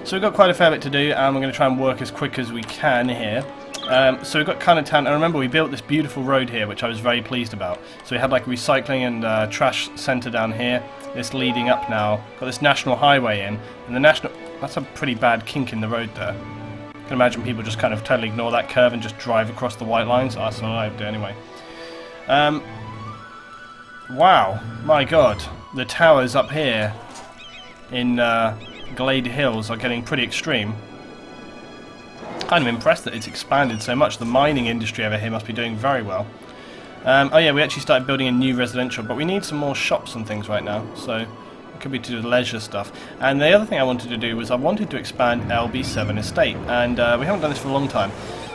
So we've got quite a fair bit to do, and we're going to try and work as quick as we can here. So we've got kind of town, and remember we built this beautiful road here, which I was very pleased about. So we had like a recycling and trash centre down here, this leading up now, got this national highway in, and the national, that's a pretty bad kink in the road there. I can imagine people just kind of totally ignore that curve and just drive across the white lines. Oh, that's what I would do anyway. Wow, my god, the towers up here in Glade Hills are getting pretty extreme. Kind of impressed that it's expanded so much. The mining industry over here must be doing very well. Oh yeah, we actually started building a new residential, but we need some more shops and things right now, so it could be to do with leisure stuff. And the other thing I wanted to do was I wanted to expand LB7 Estate, and we haven't done this for a long time.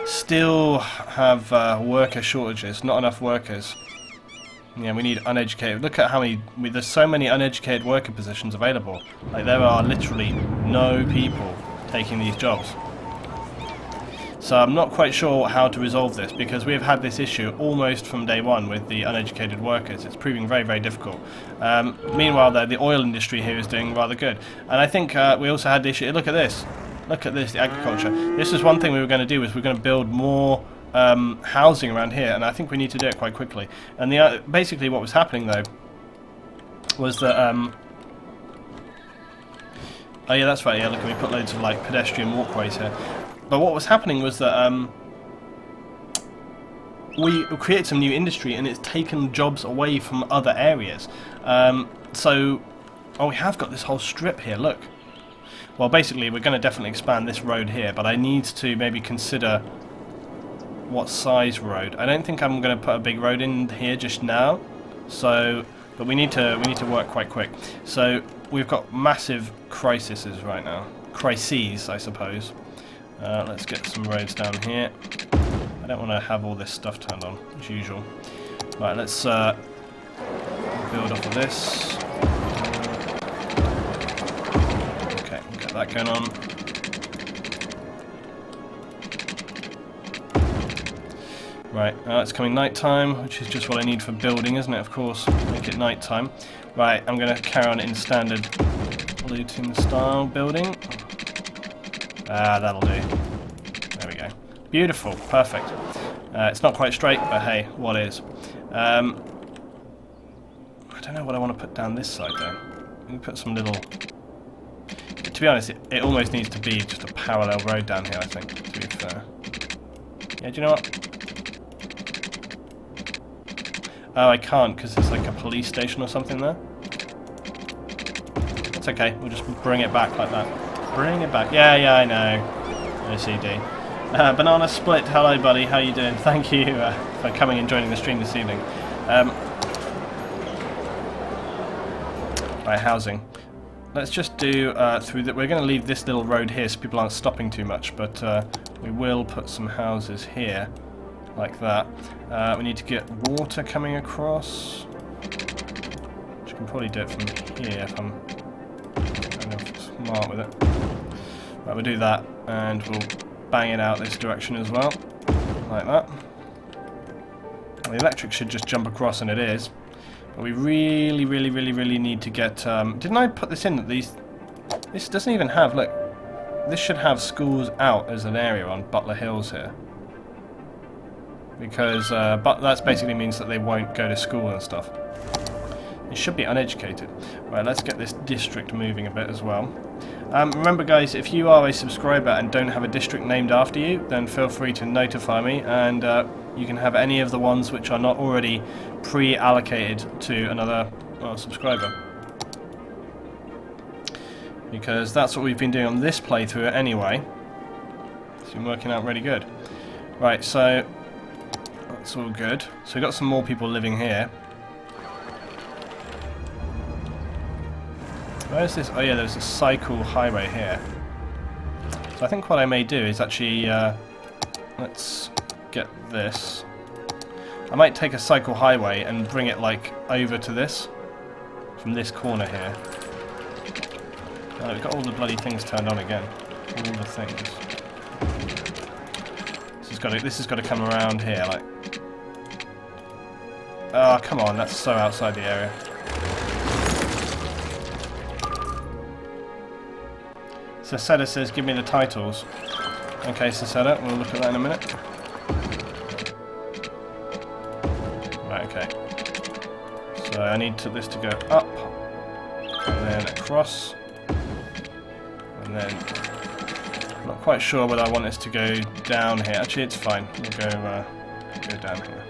Still have worker shortages, not enough workers. Yeah, we need uneducated. Look at how many. There's so many uneducated worker positions available. Like, there are literally no people taking these jobs. So I'm not quite sure how to resolve this, because we've had this issue almost from day one with the uneducated workers. It's proving very, very difficult. Meanwhile, though, the oil industry here is doing rather good. And I think we also had the issue. Look at this. Look at this, the agriculture. This is one thing we were going to do, is we're going to build more housing around here, and I think we need to do it quite quickly. And the basically what was happening though was that oh yeah, that's right. Yeah, look, we put loads of like pedestrian walkways here. But what was happening was that we created some new industry, and it's taken jobs away from other areas. So, oh, we have got this whole strip here. Look. Well, basically, we're going to definitely expand this road here, but I need to maybe consider what size road. I don't think I'm going to put a big road in here just now. So, but we need to work quite quick. So we've got massive crises right now. Crises, I suppose. Let's get some roads down here. I don't want to have all this stuff turned on as usual. Right, let's build off of this. Okay, we'll get that going on. Right, it's coming night time, which is just what I need for building, isn't it? Of course, make it night time. Right, I'm going to carry on in standard Luton style building. That'll do. There we go. Beautiful, perfect. It's not quite straight, but hey, what is? I don't know what I want to put down this side though. Let me put some little. To be honest, it almost needs to be just a parallel road down here, I think, to be fair. Yeah, do you know what? Oh, I can't, because there's like a police station or something there. That's okay, we'll just bring it back like that. Bring it back. Yeah, I know. OCD. Banana Split, hello buddy, how you doing? Thank you for coming and joining the stream this evening. Right, housing. Let's just do through that. We're going to leave this little road here so people aren't stopping too much, but we will put some houses here, like that. We need to get water coming across. Which I can probably do it from here if I'm kind of smart with it. Right, we'll do that, and we'll bang it out this direction as well, like that. The electric should just jump across, and it is. But we really need to get... didn't I put this in that these... This doesn't even have... Look, this should have schools out as an area on Butler Hills here. Because but that basically means that they won't go to school and stuff. It should be uneducated. Right, let's get this district moving a bit as well. Remember guys, if you are a subscriber and don't have a district named after you, then feel free to notify me, and you can have any of the ones which are not already pre-allocated to another subscriber. Because that's what we've been doing on this playthrough anyway. It's been working out really good. Right, so that's all good. So we've got some more people living here. Where is this? Oh yeah, there's a cycle highway here. So I think what I may do is actually, let's get this. I might take a cycle highway and bring it like over to this, from this corner here. Oh, we've got all the bloody things turned on again. All the things. This has got to come around here, like. Oh, come on, that's so outside the area. Seseda says, give me the titles. Okay, Seseda, we'll look at that in a minute. Right, okay. So I need this to go up, and then across, and then I'm not quite sure whether I want this to go down here. Actually, it's fine. We'll go down here.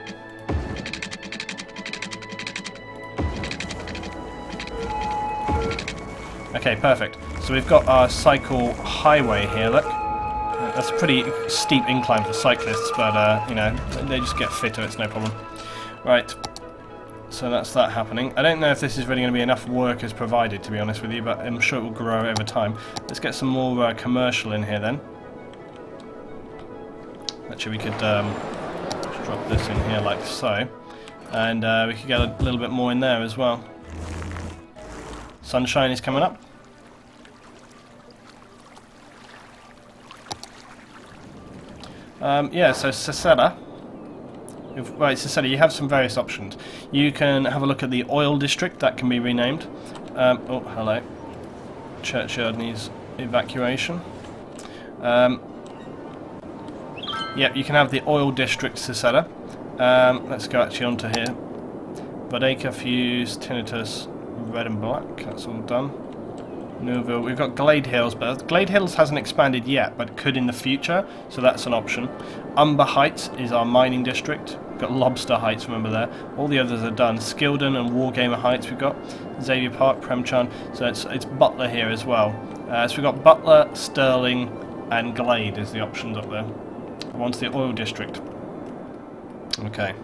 Okay, perfect. So we've got our cycle highway here, look. That's a pretty steep incline for cyclists, but, you know, they just get fitter, it's no problem. Right, so that's that happening. I don't know if this is really going to be enough workers provided, to be honest with you, but I'm sure it will grow over time. Let's get some more commercial in here, then. Actually, we could just drop this in here like so. And we could get a little bit more in there as well. Sunshine is coming up. Yeah, so Seseda. Right, Seseda, you have some various options. You can have a look at the oil district, that can be renamed. Oh, hello. Churchyard needs evacuation. Yep, you can have the oil district, Seseda. Let's go actually onto here. Bodega, Fuse, Tinnitus, Red and Black, that's all done. Renewable, we've got Glade Hills, but Glade Hills hasn't expanded yet, but could in the future, so that's an option. Umber Heights is our mining district. We've got Lobster Heights, remember there. All the others are done. Skilden and Wargamer Heights we've got. Xavier Park, Premchan, so it's Butler here as well. So we've got Butler, Sterling, and Glade is the options up there. Onto the oil district. Okay.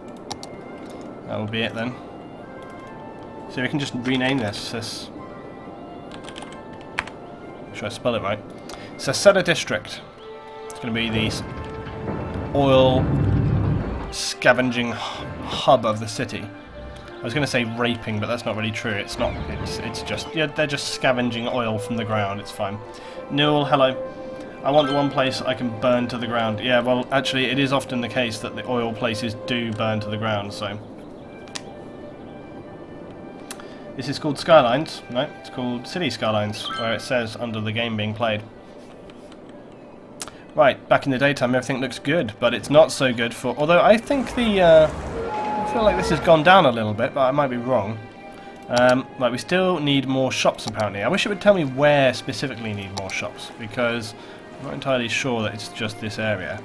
That will be it then. So we can just rename this. Make sure I spell it right. Seseda District. It's going to be the oil scavenging hub of the city. I was going to say raping, but that's not really true. It's not. It's just, yeah, they're just scavenging oil from the ground. It's fine. Newell, hello. I want the one place I can burn to the ground. Yeah, well, actually, it is often the case that the oil places do burn to the ground, so. This is called Skylines. No, it's called City Skylines, where it says under the game being played. Right, back in the daytime everything looks good, but it's not so good for... Although I think the... I feel like this has gone down a little bit, but I might be wrong. Like, we still need more shops, apparently. I wish it would tell me where specifically need more shops, because I'm not entirely sure that it's just this area.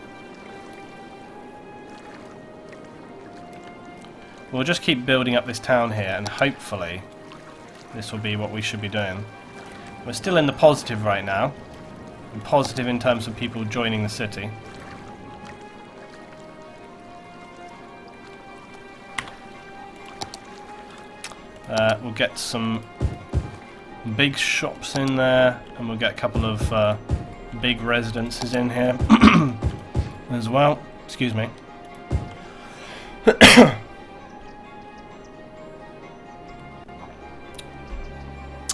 We'll just keep building up this town here, and hopefully this will be what we should be doing. We're still in the positive right now. And positive in terms of people joining the city. We'll get some big shops in there, and we'll get a couple of big residences in here as well. Excuse me.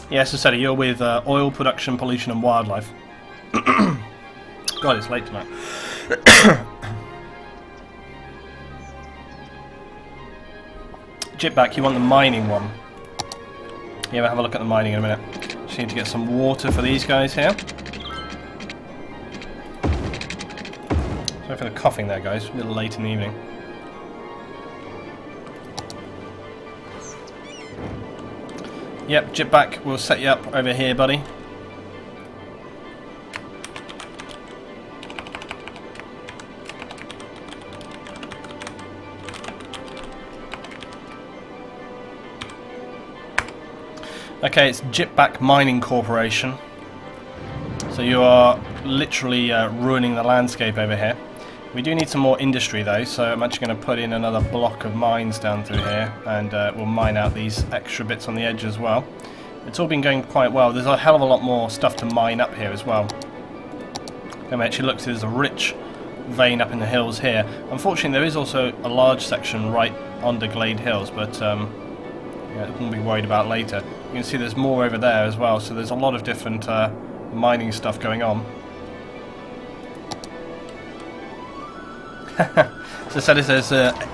Yes, I said you're with oil production, pollution, and wildlife. God, it's late tonight. Jitback, you want the mining one? Yeah, we'll have a look at the mining in a minute. Just need to get some water for these guys here. Sorry for the coughing there, guys. A little late in the evening. Yep, Jitback, we'll set you up over here, buddy. Okay, it's Jitback Mining Corporation. So you are literally ruining the landscape over here. We do need some more industry though, so I'm actually going to put in another block of mines down through here, and we'll mine out these extra bits on the edge as well. It's all been going quite well. There's a hell of a lot more stuff to mine up here as well. It actually looks there's a rich vein up in the hills here. Unfortunately, there is also a large section right under Glade Hills, but yeah, we'll be worried about later. You can see there's more over there as well, so there's a lot of different mining stuff going on. So said it says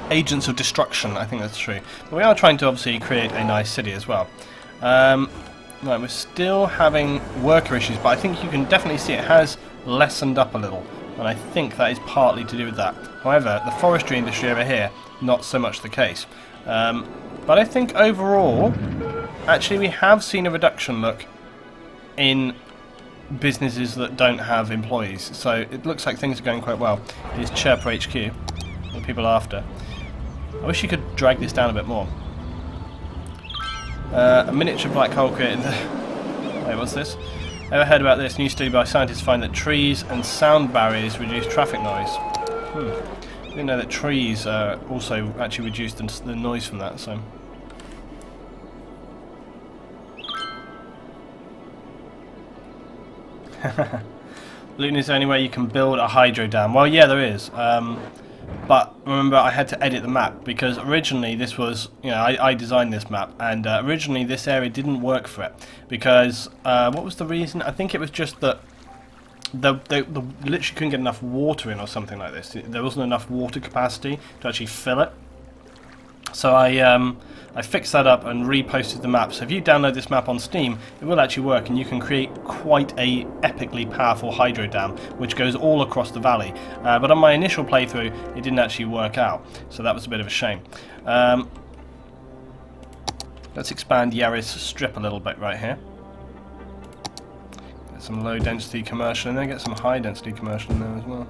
agents of destruction. I think that's true. But we are trying to obviously create a nice city as well. Right, we're still having worker issues, but I think you can definitely see it has lessened up a little, and I think that is partly to do with that. However, the forestry industry over here, not so much the case. But I think overall, actually we have seen a reduction, look, in businesses that don't have employees. So it looks like things are going quite well. It is Chirper HQ, what people are after. I wish you could drag this down a bit more. A miniature black hole created... Wait, what's this? Ever heard about this? New study by scientists find that trees and sound barriers reduce traffic noise. I didn't know that trees also actually reduce the noise from that, so... Luton, is there any way you can build a hydro dam? Well, yeah, there is. But remember, I had to edit the map because originally this was, you know, I designed this map, and originally this area didn't work for it because what was the reason? I think it was just that they literally couldn't get enough water in or something like this. There wasn't enough water capacity to actually fill it. So I fixed that up and reposted the map. So if you download this map on Steam, it will actually work, and you can create quite a epically powerful hydro dam, which goes all across the valley. But on my initial playthrough, it didn't actually work out, so that was a bit of a shame. Let's expand Yarris Strip a little bit right here. Get some low density commercial in there, get some high density commercial in there as well.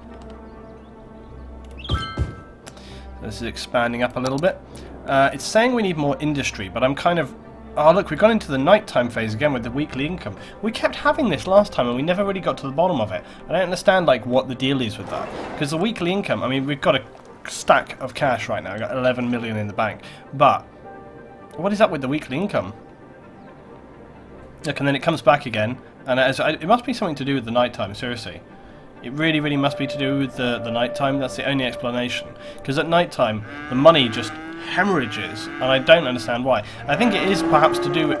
This is expanding up a little bit. It's saying we need more industry, but I'm kind of... Oh, look, we've gone into the nighttime phase again with the weekly income. We kept having this last time, and we never really got to the bottom of it. I don't understand, like, what the deal is with that. Because the weekly income, I mean, we've got a stack of cash right now. We've got 11 million in the bank. But what is up with the weekly income? Look, and then it comes back again, and it must be something to do with the nighttime, seriously. It really, really must be to do with the nighttime. That's the only explanation. Because at nighttime, the money just hemorrhages, and I don't understand why. I think it is perhaps to do with...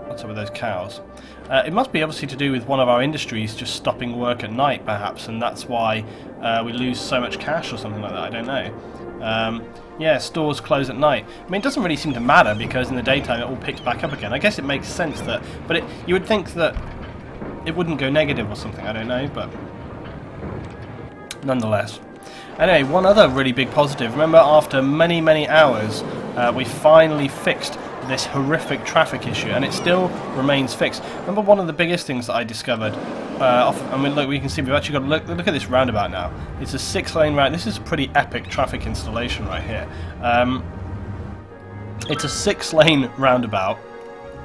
What's up with those cows? It must be obviously to do with one of our industries just stopping work at night, perhaps, and that's why we lose so much cash or something like that. I don't know. Yeah, stores close at night. I mean, it doesn't really seem to matter because in the daytime it all picks back up again. I guess it makes sense that... But you would think that it wouldn't go negative or something. I don't know, but... Nonetheless. Anyway, one other really big positive. Remember, after many, many hours, we finally fixed this horrific traffic issue, and it still remains fixed. Remember, one of the biggest things that I discovered, I mean, look, we can see we've actually got look at this roundabout now. It's a 6-lane route. This is a pretty epic traffic installation right here. It's a 6-lane roundabout.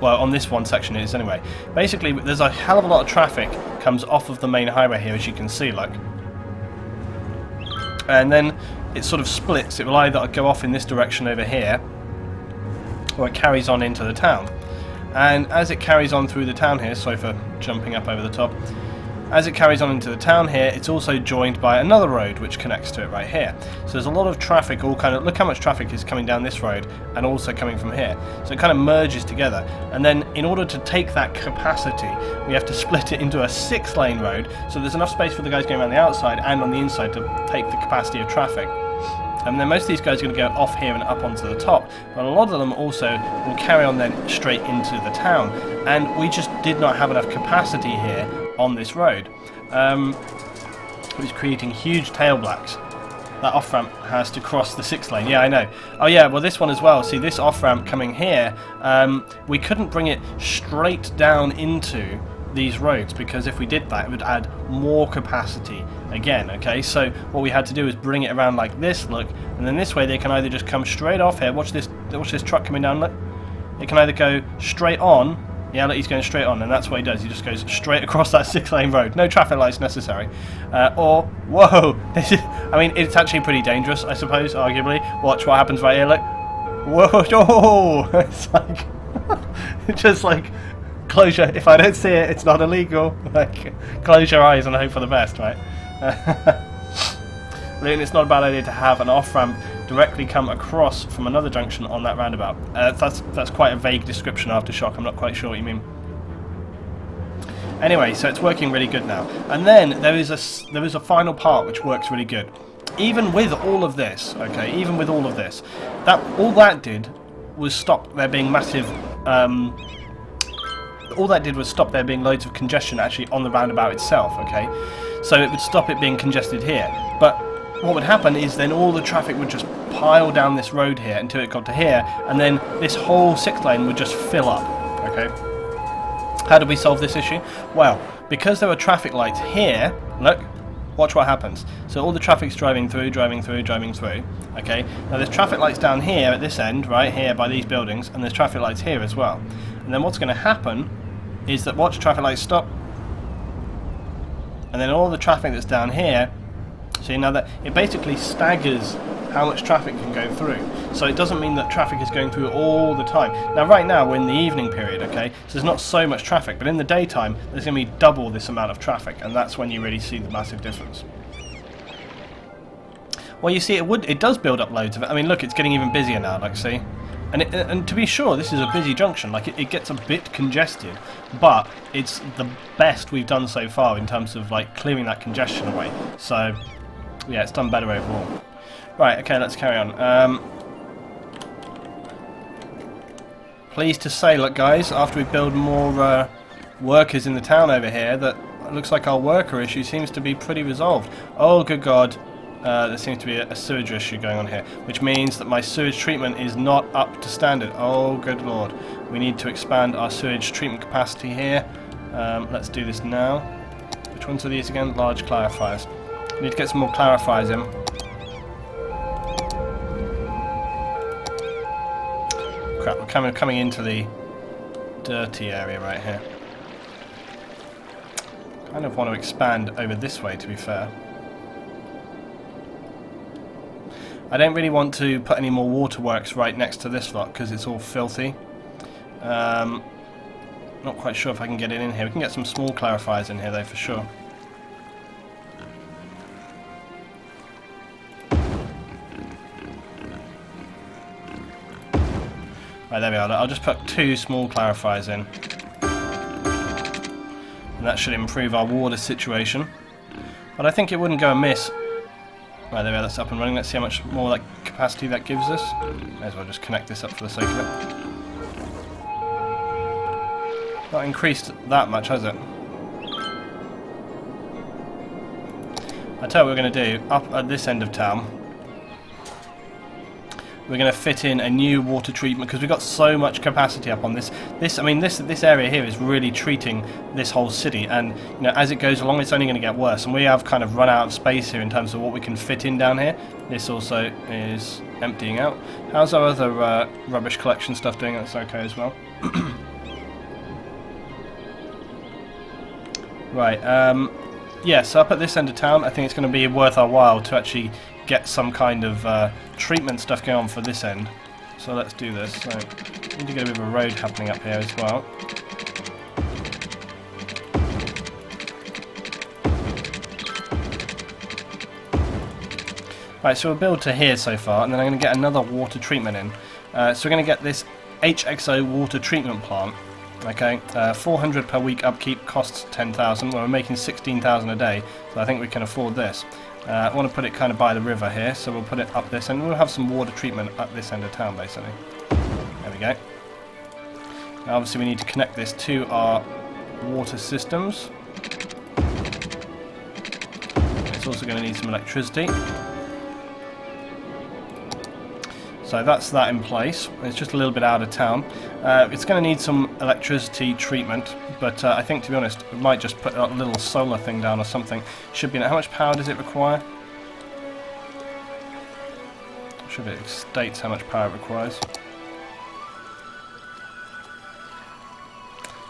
Well, on this one section it is anyway. Basically, there's a hell of a lot of traffic comes off of the main highway here, as you can see, look. And then it sort of splits. It will either go off in this direction over here, or it carries on into the town. And as it carries on through the town here, sorry for jumping up over the top, as it carries on into the town here, it's also joined by another road which connects to it right here. So there's a lot of traffic, all kind of, look how much traffic is coming down this road and also coming from here. So it kind of merges together. And then in order to take that capacity, we have to split it into a 6-lane road, so there's enough space for the guys going around the outside and on the inside to take the capacity of traffic. And then most of these guys are going to go off here and up onto the top, but a lot of them also will carry on then straight into the town. And we just did not have enough capacity here on this road. It was creating huge tail blacks. That off-ramp has to cross the 6-lane. Yeah, I know. Oh yeah, well this one as well. See, this off-ramp coming here, we couldn't bring it straight down into these roads, because if we did that, it would add more capacity again. Okay, so what we had to do is bring it around like this, look, and then this way they can either just come straight off here. Watch this truck coming down, look. It can either go straight on. Yeah, look, he's going straight on, and that's what he does. He just goes straight across that 6-lane road. No traffic lights necessary. Or, whoa, this is, I mean, it's actually pretty dangerous, I suppose, arguably. Watch what happens right here, look. Whoa, oh, it's like, just like, closure. If I don't see it, it's not illegal. Like, close your eyes and hope for the best, right? Luton, it's not a bad idea to have an off-ramp directly come across from another junction on that roundabout. That's quite a vague description, Aftershock. I'm not quite sure what you mean. Anyway, so it's working really good now. And then there is a final part which works really good. Even with all of this, okay, even with all of this, all that did was stop there being massive all that did was stop there being loads of congestion actually on the roundabout itself, okay? So it would stop it being congested here. But what would happen is then all the traffic would just pile down this road here until it got to here, and then this whole 6 lane would just fill up, okay? How did we solve this issue? Well, because there were traffic lights here, look, watch what happens. So all the traffic's driving through, okay? Now there's traffic lights down here at this end, right here by these buildings, and there's traffic lights here as well. And then what's going to happen is that, watch, traffic lights stop, and then all the traffic that's down here, see now that it basically staggers how much traffic can go through. So it doesn't mean that traffic is going through all the time. Now right now we're in the evening period, okay, so there's not so much traffic, but in the daytime there's going to be double this amount of traffic, and that's when you really see the massive difference. Well, you see, it does build up loads of it. I mean, look, it's getting even busier now, like, see? And to be sure, this is a busy junction. Like, it gets a bit congested, but it's the best we've done so far in terms of, like, clearing that congestion away. So, yeah, it's done better overall. Right, okay, let's carry on. Pleased to say, look, guys, after we build more workers in the town over here, that it looks like our worker issue seems to be pretty resolved. Oh, good God. There seems to be a sewage issue going on here, which means that my sewage treatment is not up to standard. Oh, good Lord. We need to expand our sewage treatment capacity here. Let's do this now. Which ones are these again? Large clarifiers. We need to get some more clarifiers in. Crap, we're coming into the dirty area right here. Kind of want to expand over this way, to be fair. I don't really want to put any more waterworks right next to this lot because it's all filthy. Not quite sure if I can get it in here. We can get some small clarifiers in here though, for sure. Right, there we are. I'll just put 2 small clarifiers in. And that should improve our water situation. But I think it wouldn't go amiss. Right, there we are, that's up and running. Let's see how much more like capacity that gives us. May as well just connect this up for the sake of it. Not increased that much, has it? I tell you what we're going to do, up at this end of town, we're going to fit in a new water treatment, because we've got so much capacity up on this. This area here is really treating this whole city, and you know, as it goes along, it's only going to get worse. And we have kind of run out of space here in terms of what we can fit in down here. This also is emptying out. How's our other rubbish collection stuff doing? That's okay as well. Right. Yeah. So up at this end of town, I think it's going to be worth our while to actually get some kind of treatment stuff going on for this end. So let's do this. So we need to get a bit of a road happening up here as well. Right, so we'll build to here so far, and then I'm going to get another water treatment in. So we're going to get this HXO water treatment plant. Okay, 400 per week upkeep, costs 10,000. Well, we're making 16,000 a day, so I think we can afford this. I want to put it kind of by the river here, so we'll put it up this end. We'll have some water treatment at this end of town, basically. There we go. Now, obviously, we need to connect this to our water systems. It's also going to need some electricity. So that's that in place. It's just a little bit out of town. It's going to need some electricity treatment, but I think, to be honest, we might just put a little solar thing down or something. Should be. How much power does it require? Should it states how much power it requires?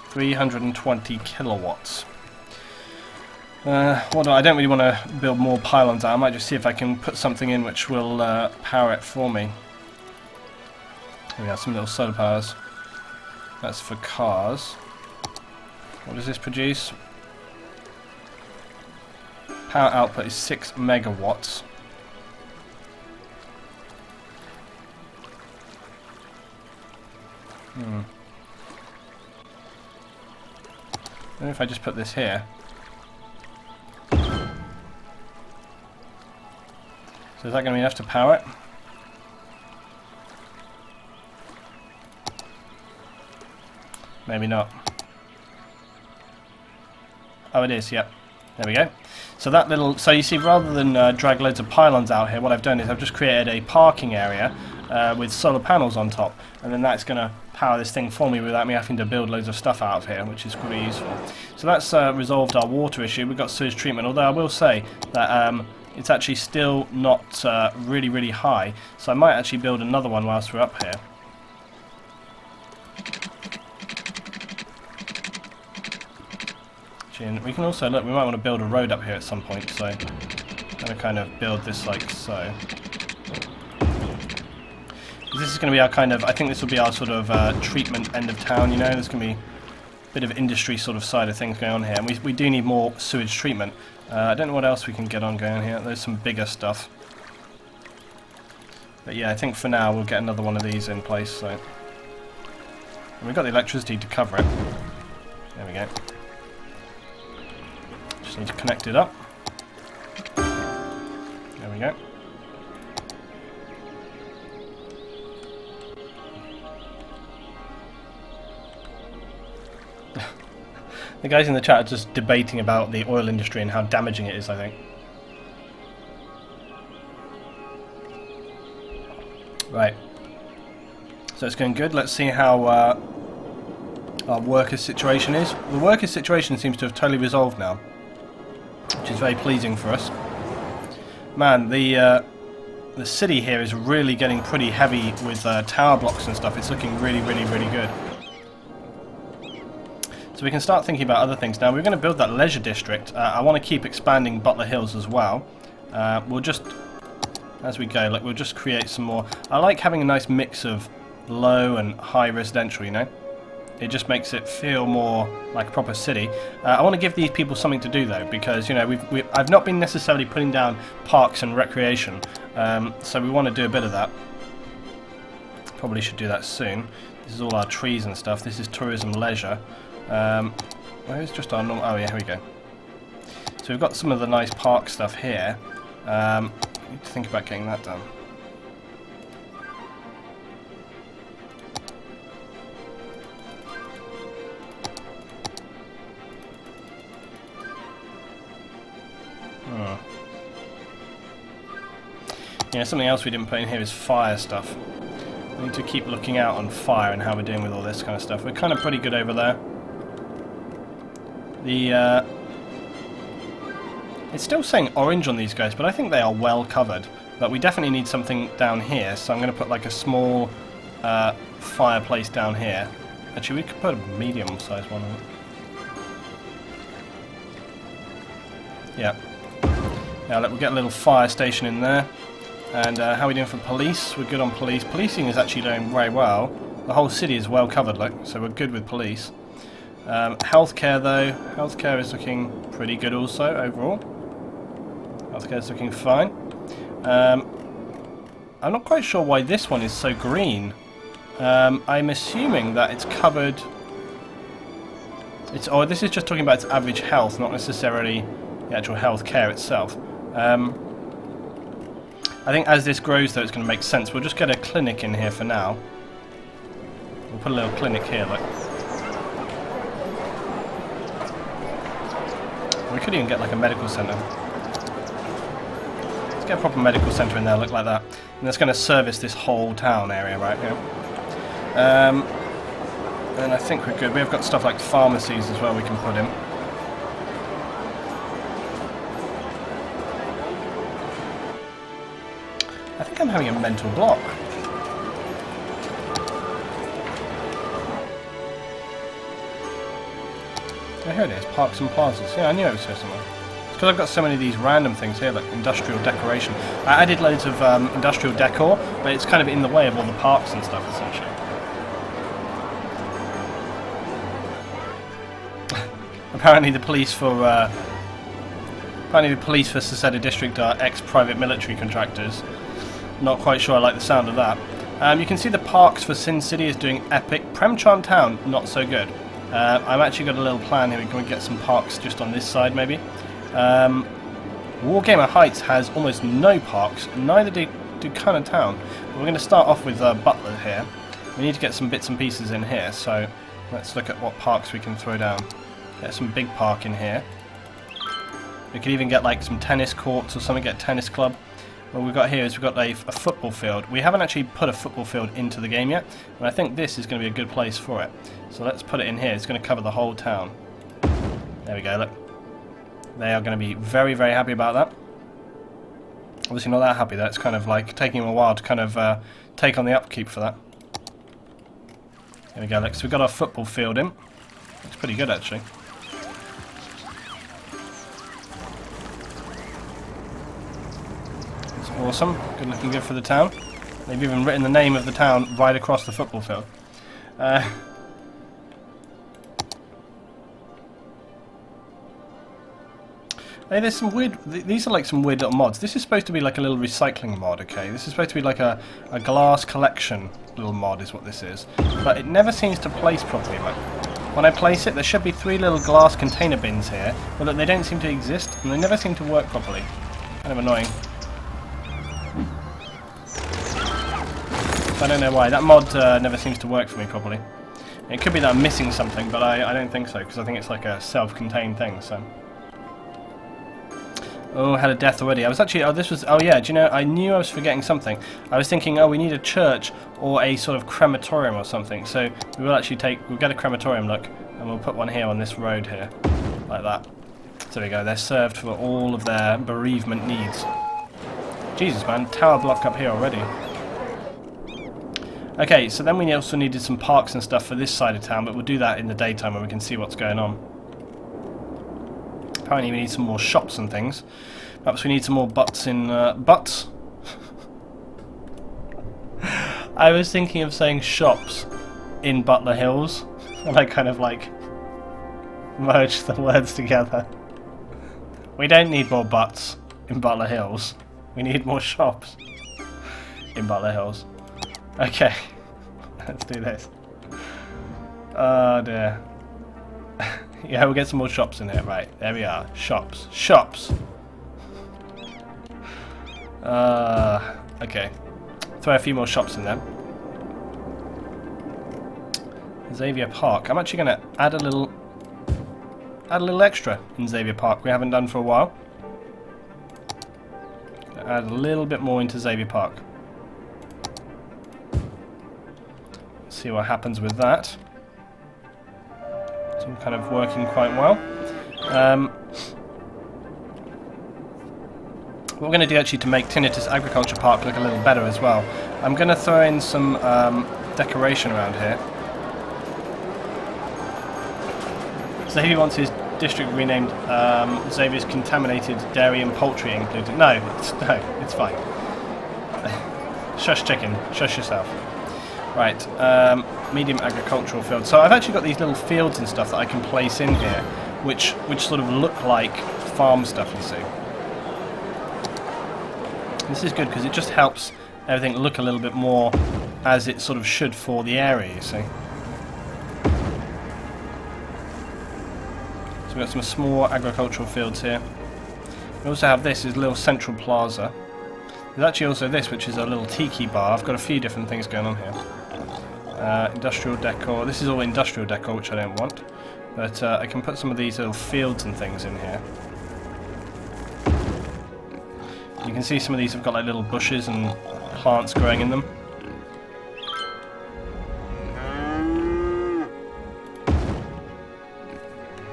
320 kilowatts. I don't really want to build more pylons out. I might just see if I can put something in which will power it for me. We have some little solar powers. That's for cars. What does this produce? Power output is 6 megawatts. I don't know if I just put this here. So is that going to be enough to power it? Maybe not. Oh, it is, yep. There we go. So that little, so you see, rather than drag loads of pylons out here, what I've done is I've just created a parking area with solar panels on top, and then that's going to power this thing for me without me having to build loads of stuff out of here, which is pretty useful. So that's resolved our water issue. We've got sewage treatment, although I will say that it's actually still not really, really high, so I might actually build another one whilst we're up here. And we can also, look, we might want to build a road up here at some point, so I'm going to kind of build this like so. This is going to be our kind of, I think this will be our sort of treatment end of town, you know, there's going to be a bit of industry sort of side of things going on here, and we do need more sewage treatment. I don't know what else we can get on going on here, there's some bigger stuff. But yeah, I think for now we'll get another one of these in place, so. And we've got the electricity to cover it. There we go. Just need to connect it up. There we go. The guys in the chat are just debating about the oil industry and how damaging it is, I think. Right. So it's going good. Let's see how our workers' situation is. The workers' situation seems to have totally resolved now, which is very pleasing for us. Man, the city here is really getting pretty heavy with tower blocks and stuff. It's looking really, really, really good. So we can start thinking about other things. Now, we're going to build that leisure district. I want to keep expanding Butler Hills as well. We'll just, as we go, like, we'll just create some more. I like having a nice mix of low and high residential, you know? It just makes it feel more like a proper city. I want to give these people something to do, though, because, you know, I've not been necessarily putting down parks and recreation, so we want to do a bit of that. Probably should do that soon. This is all our trees and stuff. This is tourism leisure. Where's just our normal... Oh, yeah, here we go. So we've got some of the nice park stuff here. Need to think about getting that done. Yeah, something else we didn't put in here is fire stuff. We need to keep looking out on fire and how we're doing with all this kind of stuff. We're kind of pretty good over there. It's still saying orange on these guys, but I think they are well covered. But we definitely need something down here, so I'm going to put like a small fireplace down here. Actually, we could put a medium-sized one on it. Yeah. Now we'll get a little fire station in there. And how are we doing for police? We're good on police. Policing is actually doing very well. The whole city is well covered, look, so we're good with police. Healthcare, though. Healthcare is looking pretty good also, overall. Healthcare is looking fine. I'm not quite sure why this one is so green. I'm assuming that it's covered... Oh, this is just talking about its average health, not necessarily the actual healthcare itself. I think as this grows, though, it's going to make sense. We'll just get a clinic in here for now. We'll put a little clinic here, look. We could even get like a medical centre. Let's get a proper medical centre in there, look like that. And that's going to service this whole town area right here. And I think we're good. We've got stuff like pharmacies as well we can put in. I think I'm having a mental block. Oh, here it is, parks and plazas. Yeah, I knew it was here somewhere. It's because I've got so many of these random things here, like industrial decoration. I added loads of industrial decor, but it's kind of in the way of all the parks and stuff, essentially. Apparently the police for Sewage District are ex-private military contractors. Not quite sure I like the sound of that. You can see the parks for Sin City is doing epic. Premchan Town, not so good. I've actually got a little plan here. We're going to get some parks just on this side, maybe. Wargamer Heights has almost no parks. Neither do Cannon Town. But we're going to start off with Butler here. We need to get some bits and pieces in here. So let's look at what parks we can throw down. Get some big park in here. We could even get like some tennis courts or something, get a tennis club. What we've got here is we've got a football field. We haven't actually put a football field into the game yet, and I think this is going to be a good place for it. So let's put it in here. It's going to cover the whole town. There we go, look. They are going to be very, very happy about that. Obviously not that happy, though. It's kind of like taking them a while to kind of take on the upkeep for that. There we go, look. So we've got our football field in. Looks pretty good, actually. Awesome, good looking good for the town. They've even written the name of the town right across the football field. Hey, there's some weird. These are like some weird little mods. This is supposed to be like a little recycling mod, okay? This is supposed to be like a glass collection little mod, is what this is. But it never seems to place properly. Like, when I place it, there should be 3 little glass container bins here, but they don't seem to exist, and they never seem to work properly. Kind of annoying. I don't know why. That mod never seems to work for me properly. It could be that I'm missing something, but I don't think so, because I think it's like a self-contained thing, so... Oh, I had a death already. I was actually... Oh yeah, do you know, I knew I was forgetting something. I was thinking, oh, we need a church or a sort of crematorium or something. So we will actually we'll get a crematorium, look, and we'll put one here on this road here. Like that. So there we go. They're served for all of their bereavement needs. Jesus, man. Tower block up here already. Okay, so then we also needed some parks and stuff for this side of town, but we'll do that in the daytime when we can see what's going on. Apparently we need some more shops and things. Perhaps we need some more butts in... butts? I was thinking of saying shops in Butler Hills, and I kind of like merged the words together. We don't need more butts in Butler Hills. We need more shops in Butler Hills. Okay, let's do this. Oh dear. Yeah, we'll get some more shops in here. Right, there we are. Shops. Shops! Okay. Throw a few more shops in there. Xavier Park. I'm actually going to add a little extra in Xavier Park we haven't done for a while. Add a little bit more into Xavier Park. See what happens with that. It's all kind of working quite well. What we're going to do actually to make Tinnitus Agriculture Park look a little better as well, I'm going to throw in some decoration around here. Xavier wants his district renamed Xavier's Contaminated Dairy and Poultry included. No, it's fine. Shush chicken, shush yourself. Right, medium agricultural field. So I've actually got these little fields and stuff that I can place in here, which sort of look like farm stuff, you see. This is good because it just helps everything look a little bit more as it sort of should for the area, you see. So we've got some small agricultural fields here. We also have this is a little central plaza. There's actually also this, which is a little tiki bar. I've got a few different things going on here. Industrial decor. This is all industrial decor, which I don't want. But I can put some of these little fields and things in here. You can see some of these have got like little bushes and plants growing in them.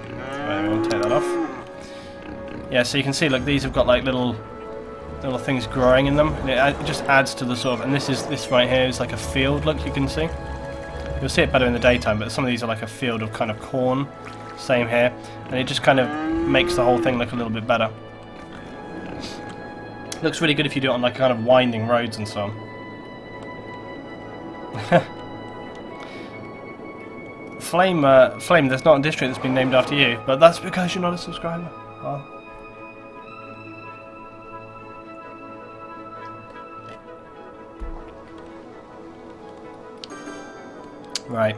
Right, we're going to take that off. Yeah, so you can see, look, these have got like little things growing in them. And it just adds to the sort of, and this right here is like a field, look, you can see. You'll see it better in the daytime, but some of these are like a field of kind of corn. Same here. And it just kind of makes the whole thing look a little bit better. Looks really good if you do it on like kind of winding roads and so on. Flame, there's not a district that's been named after you, but that's because you're not a subscriber. Oh. Right.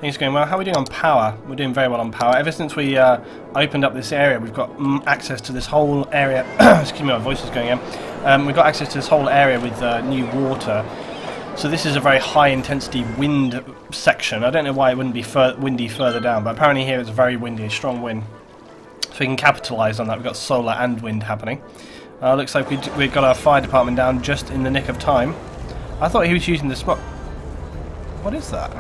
Things are going well. How are we doing on power? We're doing very well on power. Ever since we opened up this area, we've got access to this whole area. Excuse me, my voice is going in. We've got access to this whole area with new water. So this is a very high intensity wind section. I don't know why it wouldn't be windy further down, but apparently here it's very windy, strong wind. So we can capitalise on that. We've got solar and wind happening. Looks like we got our fire department down just in the nick of time. I thought he was using the smoke. What is that?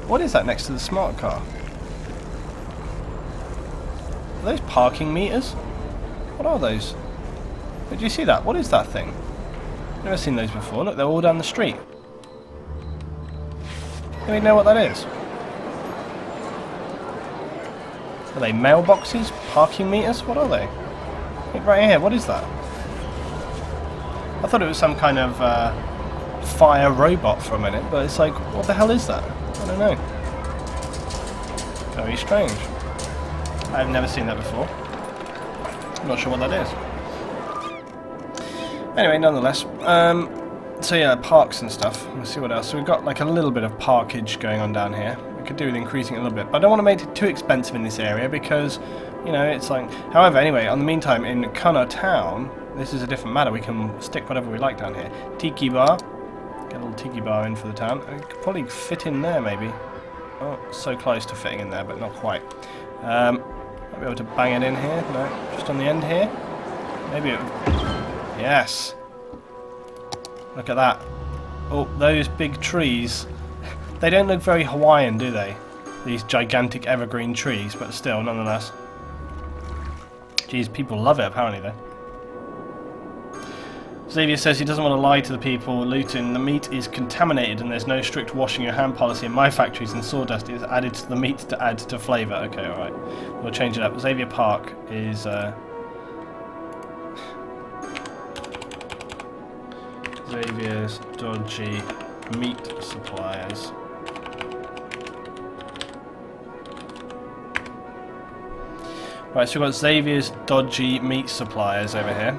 What is that next to the smart car? Are those parking meters? What are those? Did you see that? What is that thing? Never seen those before. Look, they're all down the street. Do we know what that is? Are they mailboxes? Parking meters? What are they? Look right here, what is that? I thought it was some kind of fire robot for a minute, but it's like, what the hell is that? I don't know. Very strange. I've never seen that before. I'm not sure what that is. Anyway, nonetheless, so yeah, parks and stuff. Let's see what else. So we've got like a little bit of parkage going on down here. We could do with increasing it a little bit, but I don't want to make it too expensive in this area because, you know, it's like... However, anyway, on the meantime, in Connor Town, this is a different matter. We can stick whatever we like down here. Tiki bar. Get a little tiki bar in for the town. We could probably fit in there, maybe. Oh, so close to fitting in there, but not quite. Might be able to bang it in here. No, just on the end here. Maybe it... Yes. Look at that. Oh, those big trees. They don't look very Hawaiian, do they? These gigantic evergreen trees, but still, nonetheless. Geez, people love it, apparently, though. Xavier says he doesn't want to lie to the people. Luton, the meat is contaminated and there's no strict washing your hand policy in my factories, and sawdust is added to the meat to add to flavour. Okay, alright. We'll change it up. Xavier Park is... Xavier's dodgy meat suppliers. Right, so we've got Xavier's dodgy meat suppliers over here.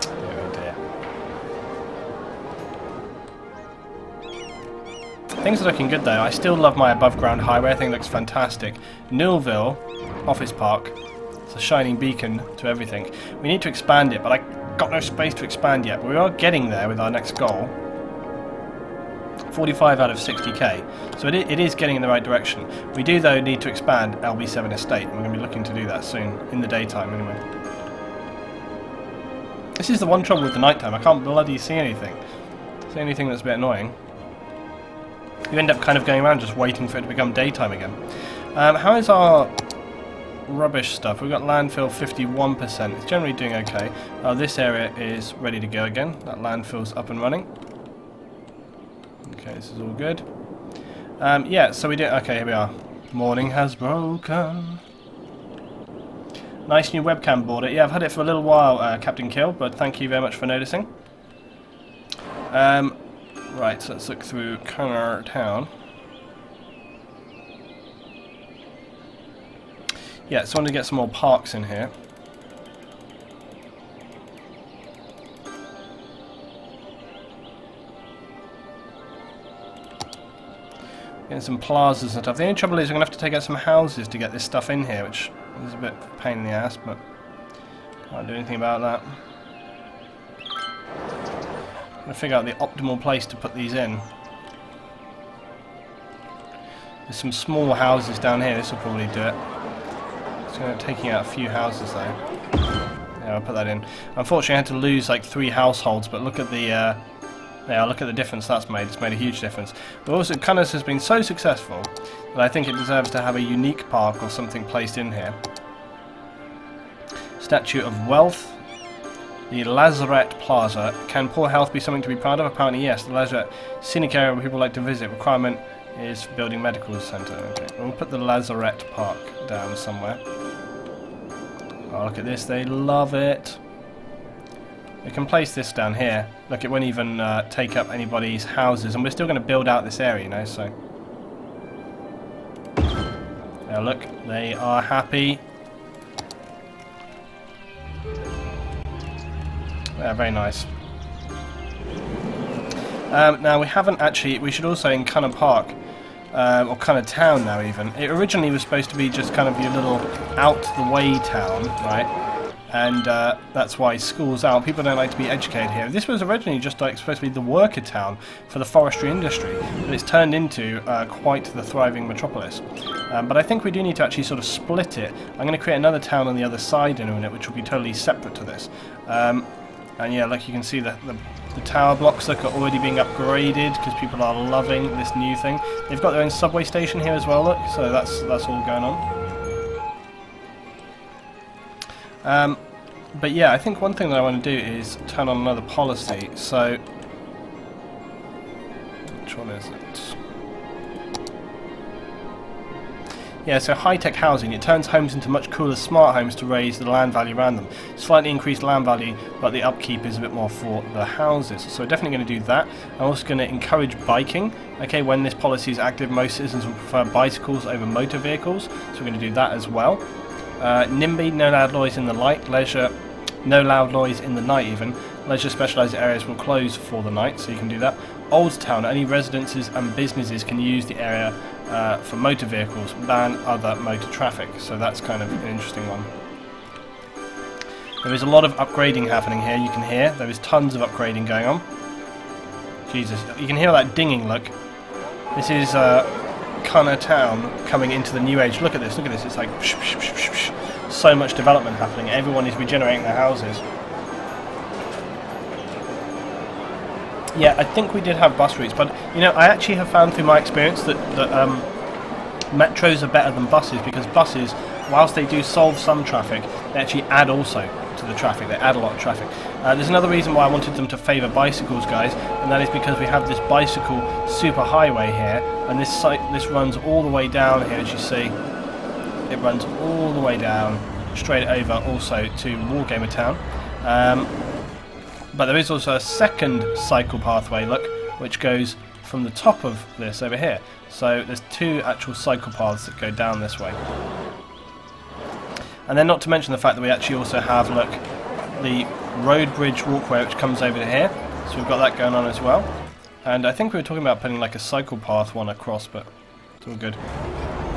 Oh dear. Things are looking good though. I still love my above ground highway. I think it looks fantastic. Newellville Office Park. It's a shining beacon to everything. We need to expand it, but I got no space to expand yet. We are getting there with our next goal. 45 out of 60k. So it is getting in the right direction. We do though need to expand LB7 Estate, and we're going to be looking to do that soon, in the daytime anyway. This is the one trouble with the nighttime. I can't bloody see anything. It's the only thing that's a bit annoying. You end up kind of going around just waiting for it to become daytime again. How is our rubbish stuff? We've got landfill 51%. It's generally doing okay. This area is ready to go again. That landfill's up and running. Okay, this is all good. Yeah, so we do... Okay, here we are. Morning has broken. Nice new webcam border. Yeah, I've had it for a little while, Captain Kill, but thank you very much for noticing. Right, so let's look through Connor Town. Yeah, so I want to get some more parks in here. Getting some plazas and stuff. The only trouble is we're going to have to take out some houses to get this stuff in here, which is a bit of a pain in the ass, but can't do anything about that. I'm going to figure out the optimal place to put these in. There's some small houses down here, this will probably do it. Taking out a few houses though. Yeah, I'll put that in. Unfortunately I had to lose like 3 households, but look at the yeah, look at the difference that's made. It's made a huge difference. But also Cunnis has been so successful that I think it deserves to have a unique park or something placed in here. Statue of Wealth. The Lazaret Plaza. Can poor health be something to be proud of? Apparently yes. The Lazaret scenic area where people like to visit. Requirement is building medical centre. Okay. We'll put the Lazaret Park down somewhere. Oh, look at this, they love it. We can place this down here. Look, it won't even take up anybody's houses, and we're still going to build out this area, you know, so... Now look, they are happy. Yeah, very nice. Now we haven't actually, we should also in Cunner Park, or Cunner Town now even, it originally was supposed to be just kind of your little out-the-way town, right? and that's why schools out. People don't like to be educated here. This was originally just like supposed to be the worker town for the forestry industry, but it's turned into quite the thriving metropolis. But I think we do need to actually sort of split it. I'm going to create another town on the other side in a minute, which will be totally separate to this. And yeah, like you can see the tower blocks look are already being upgraded because people are loving this new thing. They've got their own subway station here as well, look, so that's all going on. But yeah, I think one thing that I want to do is turn on another policy. So, which one is it? Yeah, so high-tech housing. It turns homes into much cooler smart homes to raise the land value around them. Slightly increased land value, but the upkeep is a bit more for the houses. So we're definitely going to do that. I'm also going to encourage biking. Okay, when this policy is active, most citizens will prefer bicycles over motor vehicles. So we're going to do that as well. NIMBY, no loud noise in the light. Leisure, no loud noise in the night even. Leisure specialised areas will close for the night, so you can do that. Old Town, only residences and businesses can use the area for motor vehicles. Ban other motor traffic, so that's kind of an interesting one. There is a lot of upgrading happening here, you can hear. There is tons of upgrading going on. Jesus, you can hear that dinging, look. This is Cunner Town coming into the new age. Look at this, it's like psh, psh, psh, psh, psh. So much development happening. Everyone is regenerating their houses. Yeah, I think we did have bus routes, but you know, I actually have found through my experience that metros are better than buses, because buses, whilst they do solve some traffic, they actually add also to the traffic. They add a lot of traffic. There's another reason why I wanted them to favour bicycles, guys, and that is because we have this bicycle super highway here, and this runs all the way down here, as you see. It runs all the way down, straight over also to Wargamer Town. But there is also a second cycle pathway, look, which goes from the top of this over here. So there's two actual cycle paths that go down this way. And then not to mention the fact that we actually also have, look, the road bridge walkway which comes over to here. So we've got that going on as well. And I think we were talking about putting like a cycle path one across, but it's all good.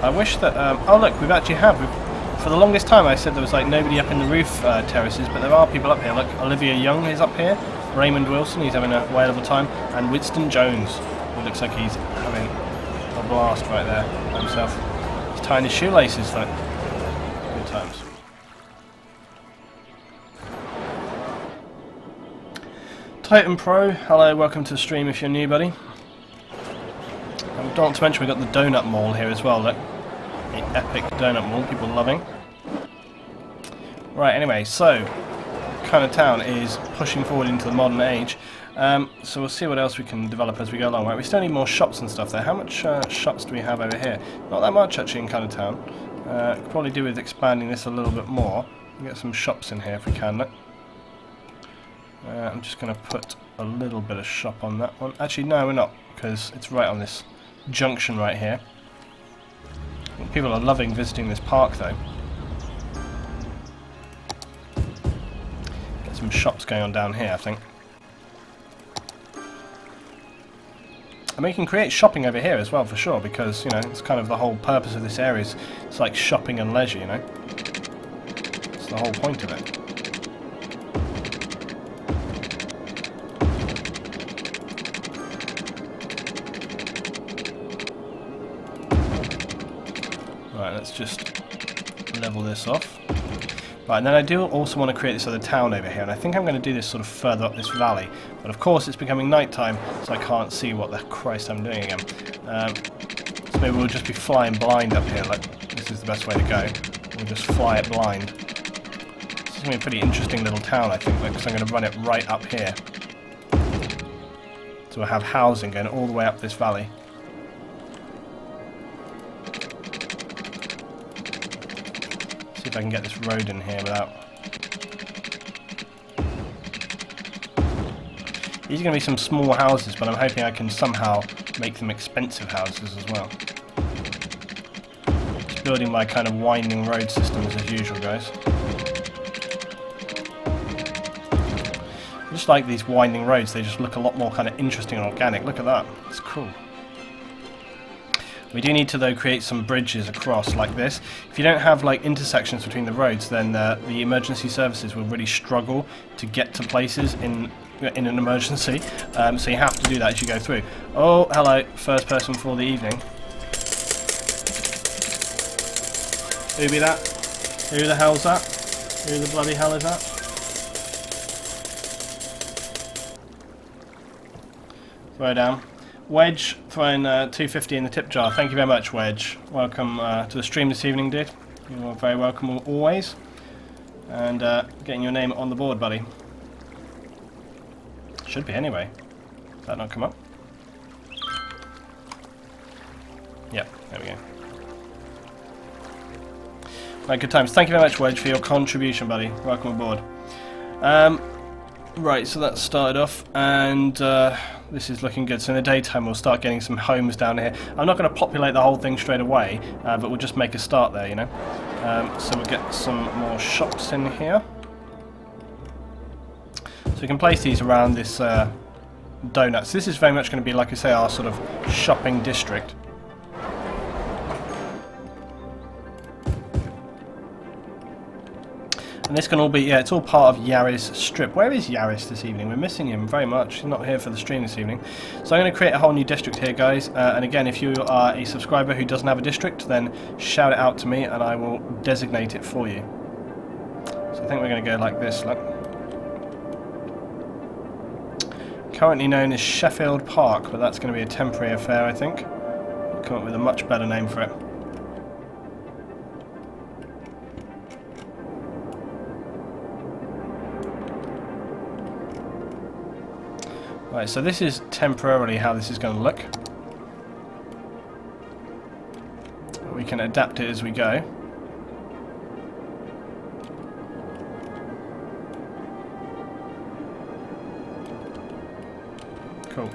I wish that, oh look, for the longest time I said there was like nobody up in the roof terraces, but there are people up here. Look, Olivia Young is up here, Raymond Wilson, he's having a whale of a time, and Winston Jones, who looks like he's having a blast right there by himself. He's tying his shoelaces though. Good times. Titan Pro, hello, welcome to the stream if you're new, buddy. Not to mention we've got the donut mall here as well, look. The epic donut mall, people loving. Right, anyway, so Cunner Town is pushing forward into the modern age. So we'll see what else we can develop as we go along. Right, we still need more shops and stuff there. How much shops do we have over here? Not that much actually in Cunner Town. Could probably do with expanding this a little bit more. We'll get some shops in here if we can, look. I'm just going to put a little bit of shop on that one. Actually, no, we're not, because it's right on this junction right here. People are loving visiting this park though. Get some shops going on down here, I think. And we can create shopping over here as well for sure, because you know it's kind of the whole purpose of this area. It's like shopping and leisure, you know. It's the whole point of it. Right, let's just level this off. Right, and then I do also want to create this other town over here, and I think I'm going to do this sort of further up this valley. But of course it's becoming night time, so I can't see what the Christ I'm doing again. So maybe we'll just be flying blind up here, like, this is the best way to go. We'll just fly it blind. This is going to be a pretty interesting little town, I think, because I'm going to run it right up here. So we'll have housing going all the way up this valley. If I can get this road in here without... These are going to be some small houses, but I'm hoping I can somehow make them expensive houses as well. Just building my kind of winding road systems as usual, guys. I just like these winding roads, they just look a lot more kind of interesting and organic. Look at that, it's cool. We do need to, though, create some bridges across like this. If you don't have like intersections between the roads, then the emergency services will really struggle to get to places in an emergency. So you have to do that as you go through. Oh, hello, first person for the evening. Who be that? Who the hell's that? Who the bloody hell is that? Throw down. Wedge throwing 250 in the tip jar. Thank you very much, Wedge. Welcome to the stream this evening, dude. You're very welcome always. And getting your name on the board, buddy. Should be anyway. Did that not come up? Yep, there we go. Right, good times. Thank you very much, Wedge, for your contribution, buddy. Welcome aboard. Right, so that started off, and this is looking good. So in the daytime we'll start getting some homes down here. I'm not going to populate the whole thing straight away, but we'll just make a start there, you know. So we'll get some more shops in here. So we can place these around this donuts. This is very much going to be, like I say, our sort of shopping district. And this can all be, yeah, it's all part of Yaris Strip. Where is Yaris this evening? We're missing him very much. He's not here for the stream this evening. So I'm going to create a whole new district here, guys. And again, if you are a subscriber who doesn't have a district, then shout it out to me and I will designate it for you. So I think we're going to go like this, look. Currently known as Sheffield Park, but that's going to be a temporary affair, I think. We'll come up with a much better name for it. Right, so this is temporarily how this is going to look. We can adapt it as we go. Cool.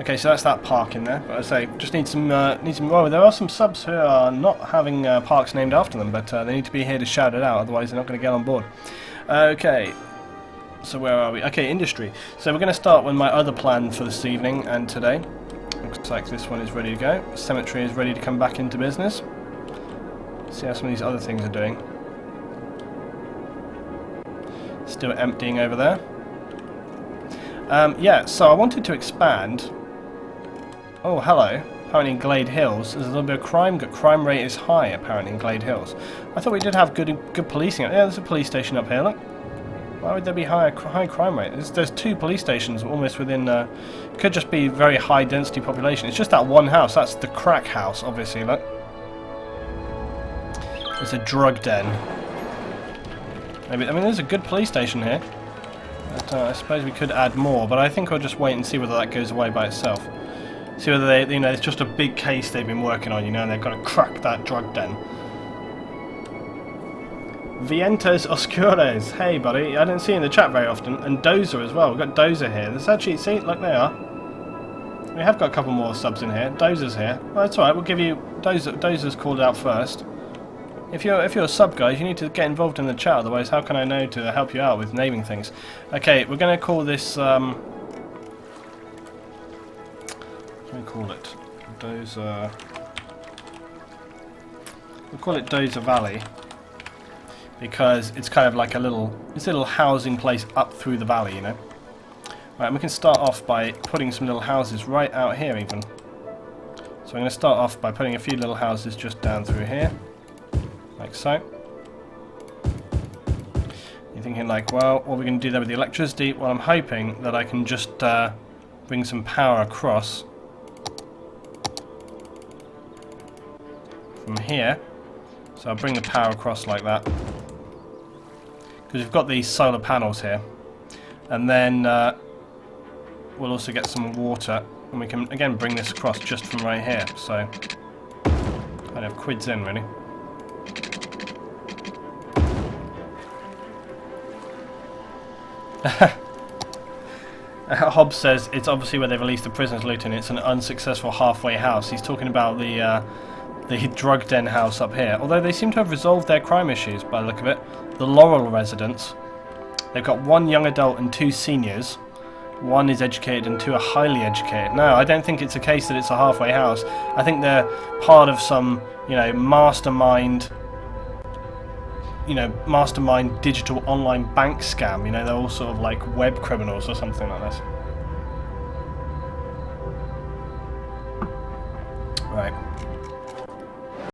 Okay, so that's that park in there. But I say, just need some. Well, there are some subs who are not having parks named after them, but they need to be here to shout it out. Otherwise, they're not going to get on board. Okay. So where are we? Okay, industry. So we're going to start with my other plan for this evening and today. Looks like this one is ready to go. Cemetery is ready to come back into business. See how some of these other things are doing. Still emptying over there. Yeah, so I wanted to expand. Oh, hello. Apparently in Glade Hills there's a little bit of crime. Crime rate is high apparently in Glade Hills. I thought we did have good policing. Yeah, there's a police station up here, look. Why would there be high crime rate? There's two police stations almost within. Could just be very high density population. It's just that one house. That's the crack house, obviously. Look, it's a drug den. Maybe, I mean, there's a good police station here. But, I suppose we could add more, but I think I'll just wait and see whether that goes away by itself. See whether they, you know, it's just a big case they've been working on, you know, and they've got to crack that drug den. Vientos Oscures, hey buddy, I don't see you in the chat very often, and Dozer as well. We've got Dozer here. There's actually, see, look, they are. We have got a couple more subs in here. Dozer's here. Well, that's alright, we'll give you, Dozer's called out first. If you're a sub, guys, you need to get involved in the chat, otherwise how can I know to help you out with naming things? Okay, we're going to call this, what do we call it? Dozer. We'll call it Dozer Valley. Because it's kind of like this little housing place up through the valley, you know. Right, and we can start off by putting some little houses right out here even. So I'm going to start off by putting a few little houses just down through here. Like so. You're thinking like, well, what are we going to do there with the electricity? Well, I'm hoping that I can just bring some power across from here. So I'll bring the power across like that. Because we've got these solar panels here, and then we'll also get some water, and we can again bring this across just from right here. So kind of quids in really. Hobbs says it's obviously where they released the prisoners loot, and it's an unsuccessful halfway house. He's talking about the drug den house up here. Although they seem to have resolved their crime issues by the look of it. The Laurel residence. They've got one young adult and two seniors. one is educated and two are highly educated. No, I don't think it's a case that it's a halfway house. I think they're part of some, you know, mastermind digital online bank scam. You know, they're all sort of like web criminals or something like this. Right.